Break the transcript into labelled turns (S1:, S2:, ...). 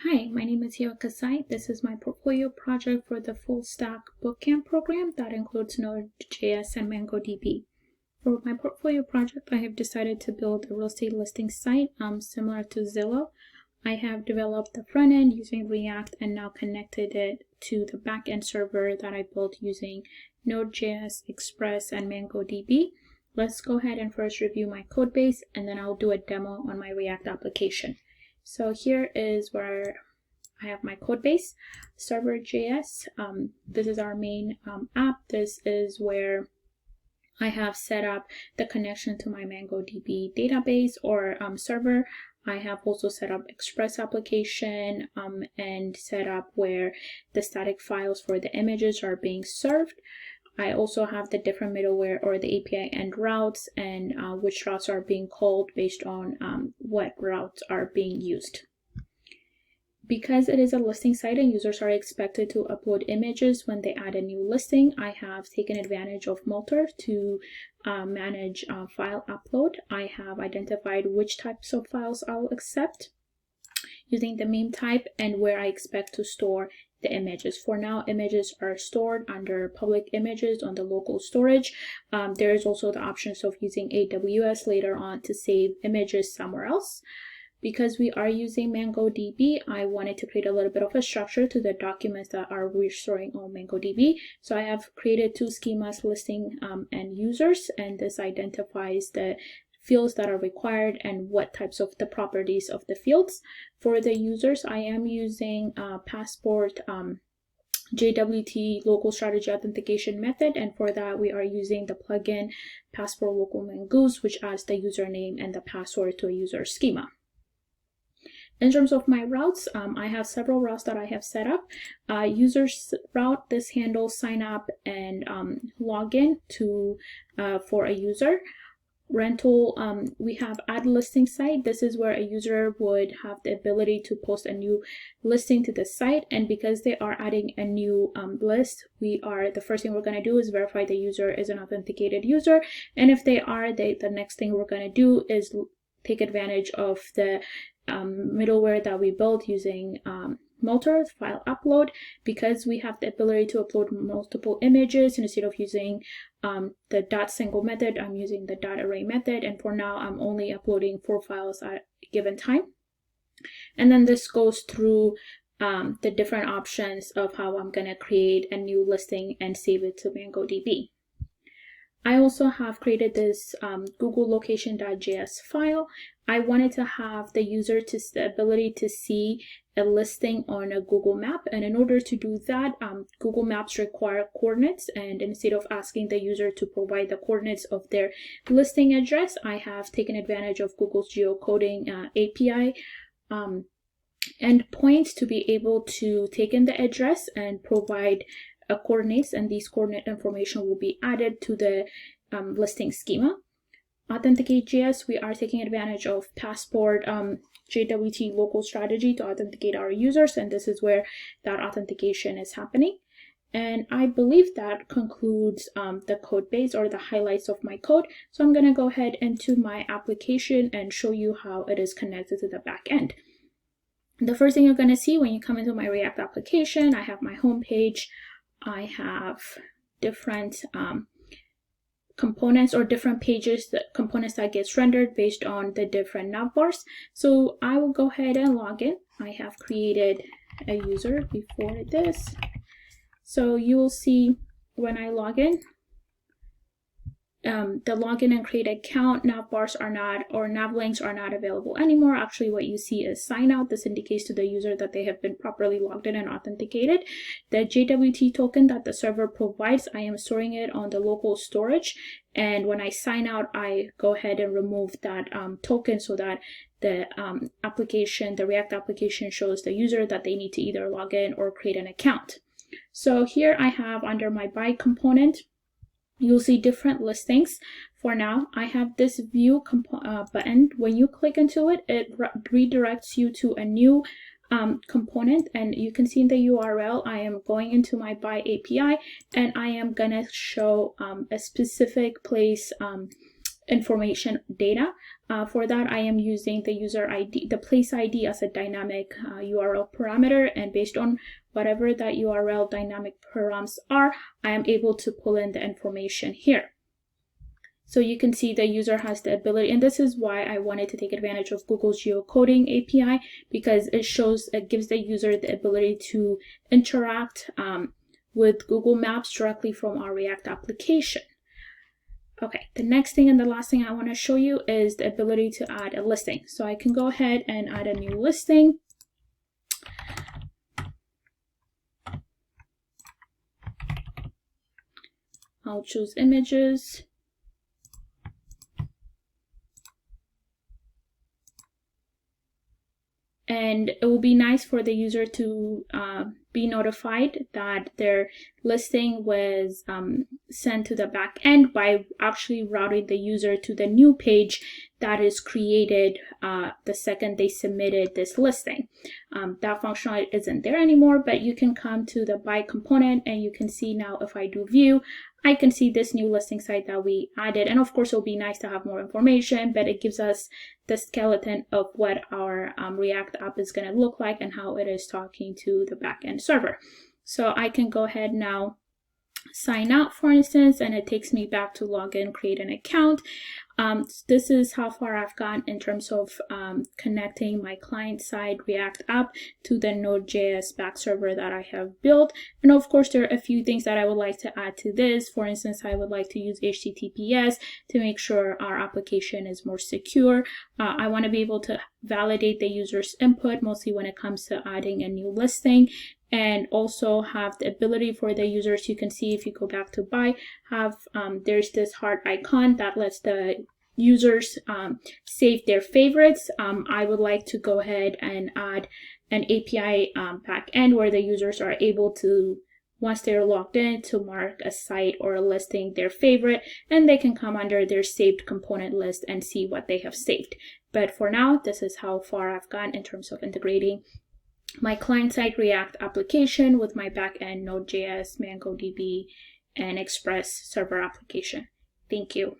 S1: Hi, my name is Hiwot Kassaye. This is my portfolio project for the full stack bootcamp program that includes Node.js and MongoDB. For my portfolio project, I have decided to build a real estate listing site similar to Zillow. I have developed the front end using React and now connected it to the backend server that I built using Node.js, Express, and MongoDB. Let's go ahead and first review my code base, and then I'll do a demo on my React application. So here is where I have my code base, server.js. This is our main app. This is where I have set up the connection to my MongoDB database or server. I have also set up Express application and set up where the static files for the images are being served. I also have the different middleware or the API end routes and which routes are being called based on what routes are being used. Because it is a listing site and users are expected to upload images when they add a new listing, I have taken advantage of Multer to manage file upload. I have identified which types of files I'll accept using the meme type and where I expect to store the images. For now, images are stored under public images on the local storage. There is also the options of using AWS later on to save images somewhere else. Because we are using MongoDB, I wanted to create a little bit of a structure to the documents that are restoring on MongoDB. So I have created two schemas, listing and users, and this identifies the fields that are required and what types of the properties of the fields. For the users, I am using Passport JWT local strategy authentication method, and for that we are using the plugin Passport Local Mongoose, which adds the username and the password to a user schema. In terms of my routes, I have several routes that I have set up. Users route, this handles sign up and login to for a user. Rental, we have add listing site. This is where a user would have the ability to post a new listing to the site, and because they are adding a new list, the first thing we're going to do is verify the user is an authenticated user, and if they are, the next thing we're going to do is take advantage of the middleware that we built using Multer, file upload. Because we have the ability to upload multiple images, instead of using the .single method, I'm using the .array method, and for now I'm only uploading 4 files at a given time. And then this goes through the different options of how I'm going to create a new listing and save it to MongoDB. I also have created this Google location.js file. I wanted to have the user the ability to see a listing on a Google map, and in order to do that, Google Maps require coordinates, and instead of asking the user to provide the coordinates of their listing address, I have taken advantage of Google's geocoding API endpoints to be able to take in the address and provide coordinates, and these coordinate information will be added to the listing schema. Authenticate.js, we are taking advantage of Passport JWT local strategy to authenticate our users, and this is where that authentication is happening. And I believe that concludes the code base or the highlights of my code. So I'm going to go ahead into my application and show you how it is connected to the back end. The first thing you're going to see when you come into my React application, I have my home page. I have different components or different pages, components that gets rendered based on the different navbars. So I will go ahead and log in. I have created a user before this. So you will see when I log in, the login and create account navbars are not, or nav links are not available anymore. Actually, what you see is sign out. This indicates to the user that they have been properly logged in and authenticated. The JWT token that the server provides, I am storing it on the local storage, and when I sign out, I go ahead and remove that token so that the application, the React application, shows the user that they need to either log in or create an account. So here I have under my buy component, you'll see different listings. For now, I have this view button. When you click into it, it redirects you to a new component, and you can see in the URL, I am going into my buy API, and I am gonna show a specific place information data. For that, I am using the user ID, the place ID as a dynamic URL parameter, and based on whatever that URL dynamic params are, I am able to pull in the information here. So you can see the user has the ability, and this is why I wanted to take advantage of Google's geocoding API, because it gives the user the ability to interact with Google Maps directly from our React application. Okay, the next thing and the last thing I want to show you is the ability to add a listing. So I can go ahead and add a new listing. I'll choose images. And it will be nice for the user to be notified that their listing was sent to the back end by actually routing the user to the new page that is created the second they submitted this listing. That functionality isn't there anymore, but you can come to the buy component and you can see now if I do view, I can see this new listing site that we added. And of course, it'll be nice to have more information, but it gives us the skeleton of what our React app is going to look like and how it is talking to the backend server. So I can go ahead now, sign out, for instance, and it takes me back to log in, create an account. This is how far I've gone in terms of connecting my client-side React app to the Node.js back server that I have built. And of course, there are a few things that I would like to add to this. For instance, I would like to use HTTPS to make sure our application is more secure. I want to be able to validate the user's input, mostly when it comes to adding a new listing, and also have the ability for the users, you can see if you go back to buy, have there's this heart icon that lets the users save their favorites. I would like to go ahead and add an API backend where the users are able to, once they're logged in, to mark a site or a listing their favorite, and they can come under their saved component list and see what they have saved. But for now, this is how far I've gone in terms of integrating my client-side React application with my backend Node.js, MongoDB, and Express server application. Thank you.